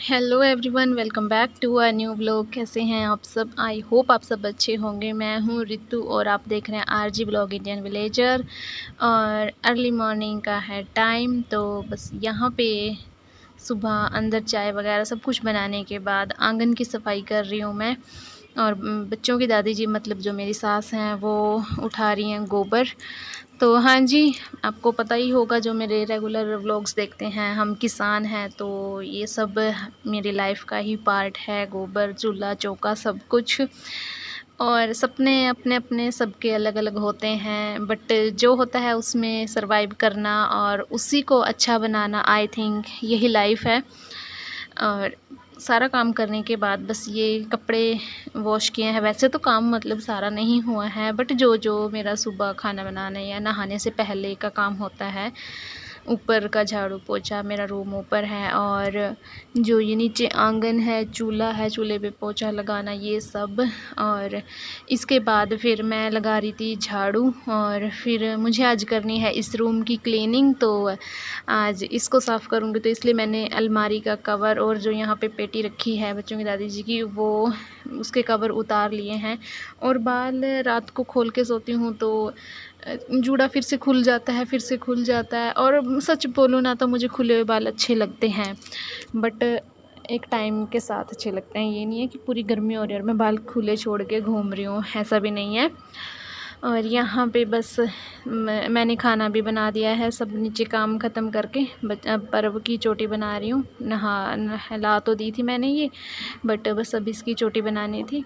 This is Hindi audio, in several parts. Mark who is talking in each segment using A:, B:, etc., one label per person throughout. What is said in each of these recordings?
A: Hello everyone, welcome back to a new blog. कैसे हैं आप सब? आई होप आप सब अच्छे होंगे। मैं हूं रितु और आप देख रहे हैं आरजी ब्लॉग इंडियन विलेजर। और अर्ली मॉर्निंग का है टाइम, तो बस यहाँ पे सुबह अंदर चाय वगैरह सब कुछ बनाने के बाद आंगन की सफाई कर रही हूँ मैं। और बच्चों की दादी जी, मतलब जो मेरी सास हैं, वो उठा रही हैं गोबर। तो हाँ जी, आपको पता ही होगा, जो मेरे रेगुलर व्लॉग्स देखते हैं, हम किसान हैं, तो ये सब मेरी लाइफ का ही पार्ट है। गोबर, चूल्हा चौका सब कुछ। और सपने अपने अपने सबके अलग अलग होते हैं, बट जो होता है उसमें सरवाइव करना और उसी को अच्छा बनाना, आई थिंक यही लाइफ है। और सारा काम करने के बाद बस ये कपड़े वॉश किए हैं। वैसे तो काम मतलब सारा नहीं हुआ है, बट जो जो मेरा सुबह खाना बनाने या नहाने से पहले का काम होता है, ऊपर का झाड़ू पोछा, मेरा रूम ऊपर है, और जो ये नीचे आंगन है, चूल्हा है, चूल्हे पे पोछा लगाना, ये सब। और इसके बाद फिर मैं लगा रही थी झाड़ू, और फिर मुझे आज करनी है इस रूम की क्लीनिंग। तो आज इसको साफ़ करूँगी, तो इसलिए मैंने अलमारी का कवर और जो यहाँ पे पेटी रखी है बच्चों की दादी जी की, वो उसके कवर उतार लिए हैं। और बाल रात को खोल के सोती हूँ तो जूड़ा फिर से खुल जाता है, फिर से खुल जाता है। और सच बोलूँ ना, तो मुझे खुले हुए बाल अच्छे लगते हैं, बट एक टाइम के साथ अच्छे लगते हैं। ये नहीं है कि पूरी गर्मी हो रही है और मैं बाल खुले छोड़ के घूम रही हूँ, ऐसा भी नहीं है। और यहाँ पे बस मैंने खाना भी बना दिया है, सब नीचे काम ख़त्म करके पर्व की चोटी बना रही हूँ। नहला तो दी थी मैंने ये, बट बस अब इसकी चोटी बनानी थी।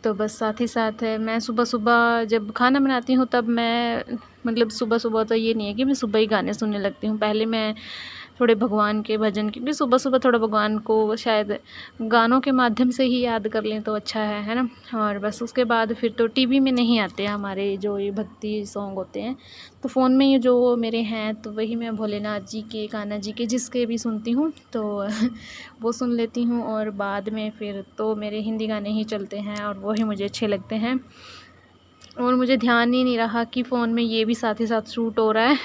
A: तो बस साथ ही साथ मैं सुबह सुबह जब खाना बनाती हूँ, तब मैं मतलब सुबह सुबह तो ये नहीं है कि मैं सुबह ही गाने सुनने लगती हूँ। पहले मैं थोड़े भगवान के भजन, क्योंकि सुबह सुबह थोड़ा भगवान को शायद गानों के माध्यम से ही याद कर लें तो अच्छा है ना। और बस उसके बाद फिर तो टीवी में नहीं आते हमारे जो ये भक्ति सॉन्ग होते हैं, तो फ़ोन में ये जो मेरे हैं, तो वही मैं भोलेनाथ जी के, कान्हा जी के, जिसके भी सुनती हूँ, तो वो सुन लेती हूँ। और बाद में फिर तो मेरे हिंदी गाने ही चलते हैं और वो ही मुझे अच्छे लगते हैं। और मुझे ध्यान ही नहीं रहा कि फ़ोन में ये भी साथ ही साथ शूट हो रहा है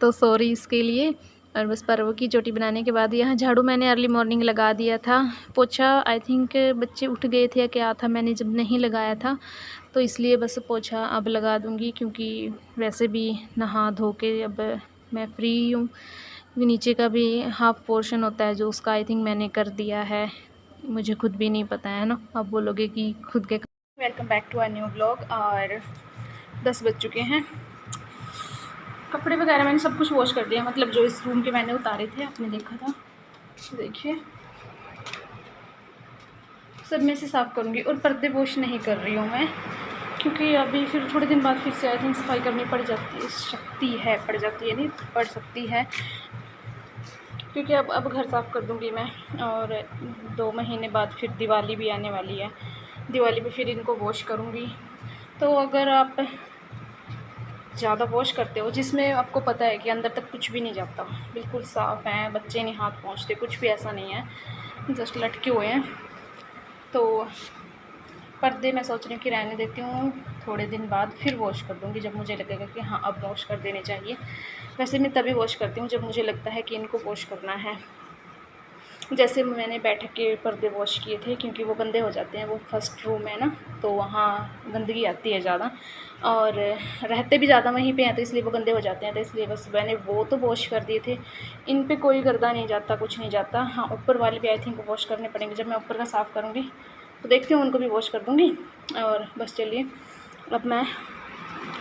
A: तो सॉरी इसके लिए। और बस पर्व की चोटी बनाने के बाद यहाँ झाड़ू मैंने अर्ली मॉर्निंग लगा दिया था। पोछा आई थिंक बच्चे उठ गए थे या क्या था, मैंने जब नहीं लगाया था, तो इसलिए बस पोछा अब लगा दूँगी, क्योंकि वैसे भी नहा धो के अब मैं फ्री हूँ। नीचे का भी हाफ़ पोर्शन होता है जो, उसका आई थिंक मैंने कर दिया है, मुझे खुद भी नहीं पता है ना। अब बोलोगे कि खुद के। Welcome back to a new blog. और 10 बज चुके हैं। कपड़े वगैरह मैंने सब कुछ वॉश कर दिया, मतलब जो इस रूम के मैंने उतारे थे, आपने देखा था, देखिए सब में से साफ़ करूँगी। और पर्दे वॉश नहीं कर रही हूँ मैं, क्योंकि अभी फिर थोड़े दिन बाद फिर से आई थिंक सफाई करनी पड़ सकती है, पड़ सकती है, क्योंकि अब घर साफ़ कर दूँगी मैं। और 2 महीने बाद फिर दिवाली भी आने वाली है, दिवाली पे फिर इनको वॉश करूँगी। तो अगर आप ज़्यादा वॉश करते हो, जिसमें आपको पता है कि अंदर तक कुछ भी नहीं जाता, बिल्कुल साफ़ हैं, बच्चे नहीं हाथ पहुँचते, कुछ भी ऐसा नहीं है, जस्ट लटके हुए हैं, तो पर्दे मैं सोच रही हूँ कि रहने देती हूँ, थोड़े दिन बाद फिर वॉश कर दूँगी, जब मुझे लगेगा कि हाँ अब वॉश कर देने चाहिए। वैसे मैं तभी वॉश करती हूँ जब मुझे लगता है कि इनको वॉश करना है। जैसे मैंने बैठक के पर्दे वॉश किए थे, क्योंकि वो गंदे हो जाते हैं, वो फर्स्ट रूम है ना, तो वहाँ गंदगी आती है ज़्यादा, और रहते भी ज़्यादा वहीं पे हैं, तो इसलिए वो गंदे हो जाते हैं, तो इसलिए बस मैंने वो तो वॉश कर दिए थे। इन पे कोई गर्दा नहीं जाता, कुछ नहीं जाता। हाँ, ऊपर वाले भी आई थिंक वॉश करने पड़ेंगे, जब मैं ऊपर का साफ़ करूँगी तो देखती हूँ, उनको भी वॉश कर दूँगी। और बस चलिए, अब मैं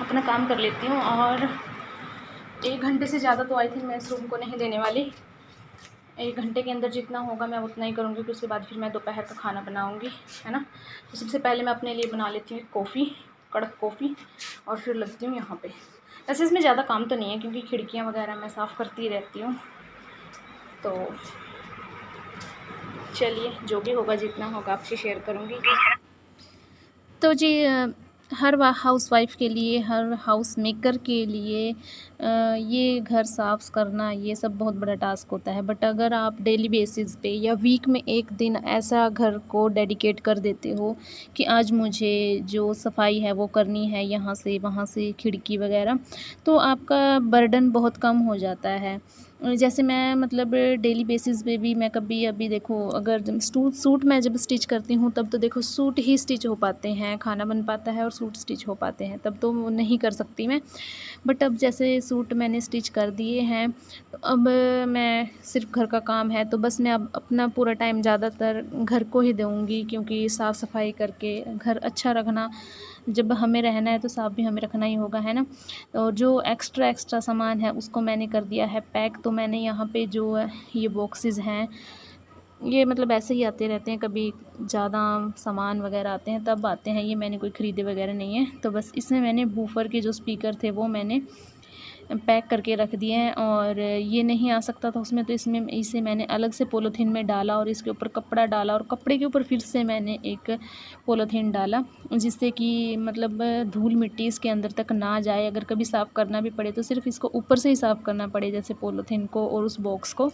A: अपना काम कर लेती हूँ। और 1 घंटे से ज़्यादा तो आई थिंक मैं इस रूम को नहीं देने वाली। 1 घंटे के अंदर जितना होगा मैं उतना ही करूँगी, फिर उसके बाद फिर मैं दोपहर का खाना बनाऊँगी, है ना। तो सबसे पहले मैं अपने लिए बना लेती हूँ कॉफ़ी, कड़क कॉफ़ी, और फिर लगती हूँ यहाँ पे। वैसे इसमें ज़्यादा काम तो नहीं है, क्योंकि खिड़कियाँ वगैरह मैं साफ़ करती रहती हूँ। तो चलिए, जो भी होगा, जितना होगा आपसे शेयर करूँगी। तो जी, हर हाउसवाइफ़ के लिए, हर हाउस मेकर के लिए ये घर साफ़ करना ये सब बहुत बड़ा टास्क होता है। बट अगर आप डेली बेसिस पे या वीक में एक दिन ऐसा घर को डेडिकेट कर देते हो कि आज मुझे जो सफाई है वो करनी है, यहाँ से वहाँ से खिड़की वगैरह, तो आपका बर्डन बहुत कम हो जाता है। जैसे मैं मतलब डेली बेसिस पे भी मैं कभी अभी देखो, अगर जब सूट मैं जब स्टिच करती हूँ तब तो देखो सूट ही स्टिच हो पाते हैं, खाना बन पाता है और सूट स्टिच हो पाते हैं, तब तो वो नहीं कर सकती मैं। बट अब जैसे सूट मैंने स्टिच कर दिए हैं, तो अब मैं सिर्फ़ घर का काम है, तो बस मैं अब अपना पूरा टाइम ज़्यादातर घर को ही दूँगी, क्योंकि साफ़-सफ़ाई करके घर अच्छा रखना, जब हमें रहना है तो साफ़ भी हमें रखना ही होगा, है ना? और जो एक्स्ट्रा सामान है उसको मैंने कर दिया है पैक। तो मैंने यहाँ पे जो ये बॉक्सेस हैं, ये मतलब ऐसे ही आते रहते हैं, कभी ज़्यादा सामान वगैरह आते हैं तब आते हैं, ये मैंने कोई ख़रीदे वगैरह नहीं है। तो बस इसमें मैंने वूफ़र के जो स्पीकर थे वो मैंने पैक करके रख दिए हैं, और ये नहीं आ सकता था उसमें, तो इसमें इसे मैंने अलग से पॉलीथीन में डाला और इसके ऊपर कपड़ा डाला, और कपड़े के ऊपर फिर से मैंने एक पॉलीथीन डाला, जिससे कि मतलब धूल मिट्टी इसके अंदर तक ना जाए। अगर कभी साफ़ करना भी पड़े तो सिर्फ़ इसको ऊपर से ही साफ़ करना पड़े, जैसे पॉलीथीन को और उस बॉक्स को।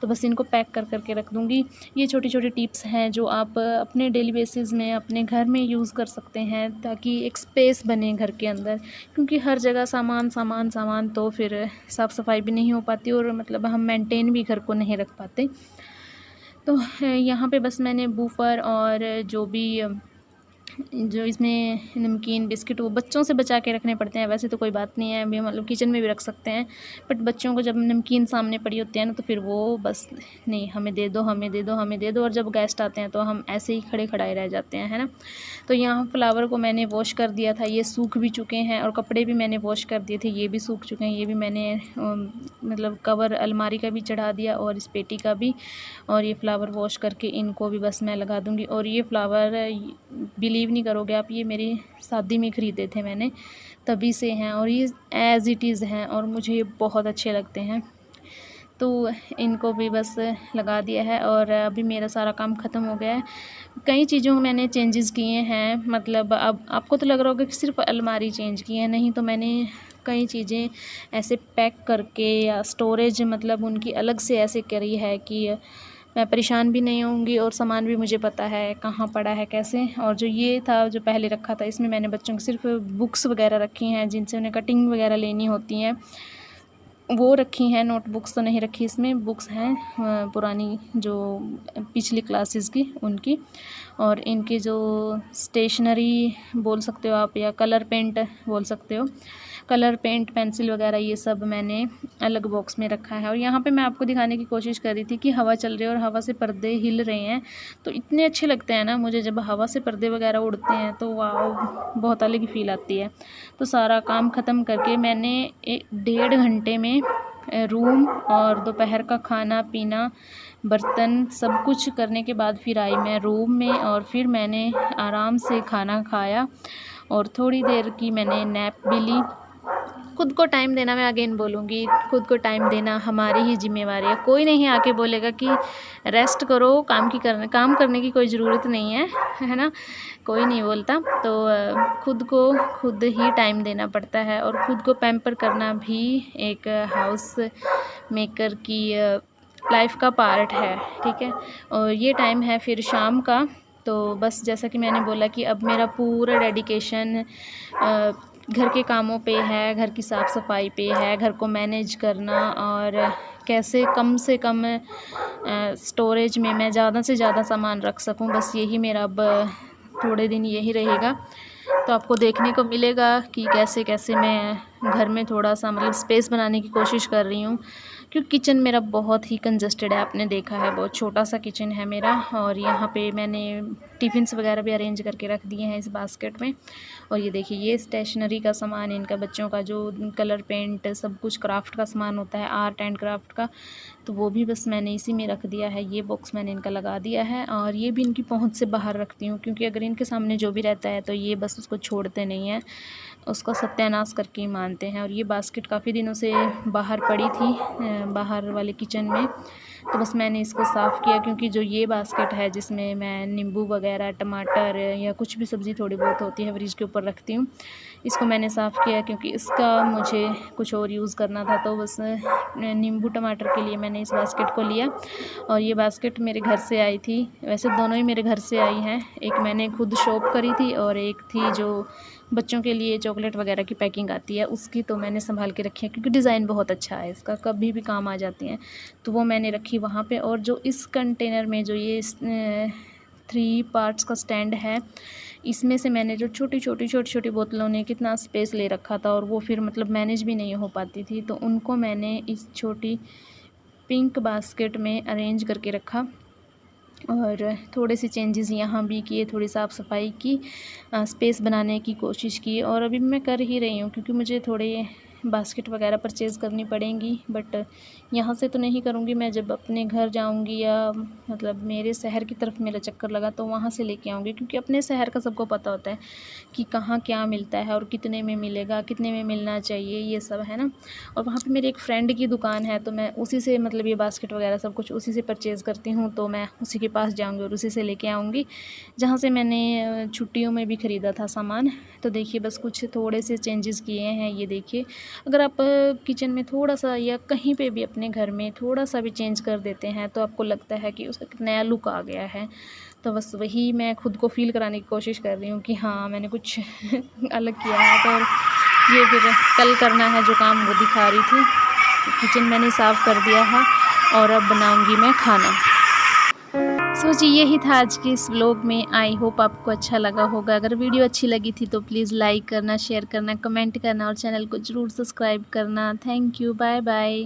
A: तो बस इनको पैक कर के रख दूँगी। ये छोटी-छोटी टिप्स हैं जो आप अपने डेली बेसिस में अपने घर में यूज़ कर सकते हैं, ताकि एक स्पेस बने घर के अंदर, क्योंकि हर जगह सामान, सामान, सामान, तो फिर साफ़-सफ़ाई भी नहीं हो पाती और मतलब हम मेंटेन भी घर को नहीं रख पाते। तो यहाँ पे बस मैंने वूफ़र और जो इसमें नमकीन, बिस्किट, वो बच्चों से बचा के रखने पड़ते हैं। वैसे तो कोई बात नहीं है, अभी मतलब किचन में भी रख सकते हैं, बट बच्चों को जब नमकीन सामने पड़ी होती है ना, तो फिर वो बस नहीं, हमें दे दो, हमें दे दो, हमें दे दो, और जब गेस्ट आते हैं तो हम ऐसे ही खड़े-खड़ाए रह जाते हैं, है ना? तो यहाँ फ्लावर को मैंने वॉश कर दिया था, ये सूख भी चुके हैं, और कपड़े भी मैंने वॉश कर दिए थे, ये भी सूख चुके हैं। ये भी मैंने मतलब कवर अलमारी का भी चढ़ा दिया और इस पेटी का भी, और ये फ्लावर वॉश करके इनको भी बस मैं लगा दूँगी। और ये फ्लावर बिलीव नहीं करोगे आप, ये मेरी शादी में ख़रीदे थे मैंने, तभी से हैं, और ये एज़ इट इज़ हैं और मुझे ये बहुत अच्छे लगते हैं। तो इनको भी बस लगा दिया है, और अभी मेरा सारा काम ख़त्म हो गया है। कई चीज़ों में मैंने चेंजेस किए हैं, मतलब अब आपको तो लग रहा होगा कि सिर्फ़ अलमारी चेंज की है, नहीं, तो मैंने कई चीज़ें ऐसे पैक करके या स्टोरेज मतलब उनकी अलग से ऐसे करी है कि मैं परेशान भी नहीं होंगी, और सामान भी मुझे पता है कहाँ पड़ा है कैसे। और जो ये था जो पहले रखा था, इसमें मैंने बच्चों की सिर्फ़ बुक्स वगैरह रखी हैं, जिनसे उन्हें कटिंग वगैरह लेनी होती हैं, वो रखी हैं। नोटबुक्स तो नहीं रखी इसमें, बुक्स हैं पुरानी जो पिछली क्लासेस की उनकी, और इनकी जो स्टेशनरी बोल सकते हो आप, या कलर पेंट बोल सकते हो, कलर पेंट, पेंसिल वगैरह, ये सब मैंने अलग बॉक्स में रखा है। और यहाँ पे मैं आपको दिखाने की कोशिश कर रही थी कि हवा चल रही है और हवा से पर्दे हिल रहे हैं, तो इतने अच्छे लगते हैं ना मुझे, जब हवा से पर्दे वगैरह उड़ते हैं तो वाह, बहुत अलग ही फ़ील आती है। तो सारा काम ख़त्म करके मैंने 1.5 घंटे में रूम और दोपहर का खाना पीना, बर्तन, सब कुछ करने के बाद फिर आई मैं रूम में, और फिर मैंने आराम से खाना खाया और थोड़ी देर की मैंने नैप भी ली। खुद को टाइम देना, मैं अगेन बोलूँगी, खुद को टाइम देना हमारी ही ज़िम्मेवारी है। कोई नहीं आके बोलेगा कि रेस्ट करो, काम करने की कोई ज़रूरत नहीं है, है ना? कोई नहीं बोलता। तो खुद को खुद ही टाइम देना पड़ता है, और खुद को पैम्पर करना भी एक हाउस मेकर की लाइफ़ का पार्ट है, ठीक है? और ये टाइम है फिर शाम का। तो बस जैसा कि मैंने बोला कि अब मेरा पूरा डेडिकेशन घर के कामों पे है, घर की साफ़ सफाई पे है, घर को मैनेज करना, और कैसे कम से कम स्टोरेज में मैं ज़्यादा से ज़्यादा सामान रख सकूं, बस यही मेरा अब थोड़े दिन यही रहेगा। तो आपको देखने को मिलेगा कि कैसे कैसे मैं घर में थोड़ा सा मतलब स्पेस बनाने की कोशिश कर रही हूँ, क्योंकि किचन मेरा बहुत ही कंजस्टेड है, आपने देखा है, बहुत छोटा सा किचन है मेरा। और यहाँ पे मैंने टिफ़िन्स वगैरह भी अरेंज करके रख दिए हैं इस बास्केट में। और ये देखिए, ये स्टेशनरी का सामान, इनका बच्चों का जो कलर पेंट सब कुछ क्राफ्ट का सामान होता है, आर्ट एंड क्राफ्ट का, तो वो भी बस मैंने इसी में रख दिया है। ये बॉक्स मैंने इनका लगा दिया है, और ये भी इनकी पहुंच से बाहर रखती हूँ, क्योंकि अगर इनके सामने जो भी रहता है तो ये बस उसको छोड़ते नहीं हैं, उसका सत्यानाश करके ही मान जानते हैं। और ये बास्केट काफ़ी दिनों से बाहर पड़ी थी, बाहर वाले किचन में, तो बस मैंने इसको साफ़ किया, क्योंकि जो ये बास्केट है जिसमें मैं नींबू वगैरह, टमाटर या कुछ भी सब्ज़ी थोड़ी बहुत होती है फ्रिज के ऊपर रखती हूँ, इसको मैंने साफ़ किया क्योंकि इसका मुझे कुछ और यूज़ करना था। तो बस नींबू टमाटर के लिए मैंने इस बास्केट को लिया। और ये बास्केट मेरे घर से आई थी, वैसे दोनों ही मेरे घर से आई हैं। एक मैंने खुद शॉप करी थी और एक थी जो बच्चों के लिए चॉकलेट वगैरह की पैकिंग आती है उसकी, तो मैंने संभाल के रखी है क्योंकि डिज़ाइन बहुत अच्छा है इसका, कभी भी काम आ जाती हैं, तो वो मैंने रखी वहाँ पे। और जो इस कंटेनर में जो ये 3 पार्ट्स का स्टैंड है, इसमें से मैंने जो छोटी-छोटी बोतलों ने कितना स्पेस ले रखा था और वो फिर मतलब मैनेज भी नहीं हो पाती थी, तो उनको मैंने इस छोटी पिंक बास्केट में अरेंज करके रखा। और थोड़े से चेंजेस यहाँ भी किए, थोड़ी साफ़ सफाई की, स्पेस बनाने की कोशिश की। और अभी मैं कर ही रही हूँ क्योंकि मुझे थोड़े बास्केट वगैरह परचेज़ करनी पड़ेंगी, बट यहाँ से तो नहीं करूँगी, मैं जब अपने घर जाऊँगी या मतलब मेरे शहर की तरफ मेरा चक्कर लगा तो वहाँ से लेके आऊँगी, क्योंकि अपने शहर का सबको पता होता है कि कहाँ क्या मिलता है और कितने में मिलेगा, कितने में मिलना चाहिए, ये सब है ना। और वहाँ पे मेरी एक फ्रेंड की दुकान है, तो मैं उसी से मतलब ये बास्केट वगैरह सब कुछ उसी से परचेज़ करती हूँ, तो मैं उसी के पास जाऊँगी और उसी से लेके आऊँगी जहाँ से मैंने छुट्टियों में भी ख़रीदा था सामान। तो देखिए बस कुछ थोड़े से चेंजेस किए हैं, ये देखिए। अगर आप किचन में थोड़ा-सा या कहीं पे भी अपने घर में थोड़ा-सा भी चेंज कर देते हैं तो आपको लगता है कि उसका एक नया लुक आ गया है। तो बस वही मैं खुद को फ़ील कराने की कोशिश कर रही हूँ कि हाँ, मैंने कुछ अलग किया है। तो ये फिर कल करना है जो काम वो दिखा रही थी। किचन मैंने साफ़ कर दिया है और अब बनाऊँगी मैं खाना। सो जी, यही था आज के इस व्लॉग में। आई होप आपको अच्छा लगा होगा। अगर वीडियो अच्छी लगी थी तो प्लीज़ लाइक करना, शेयर करना, कमेंट करना और चैनल को ज़रूर सब्सक्राइब करना। Thank you, bye bye.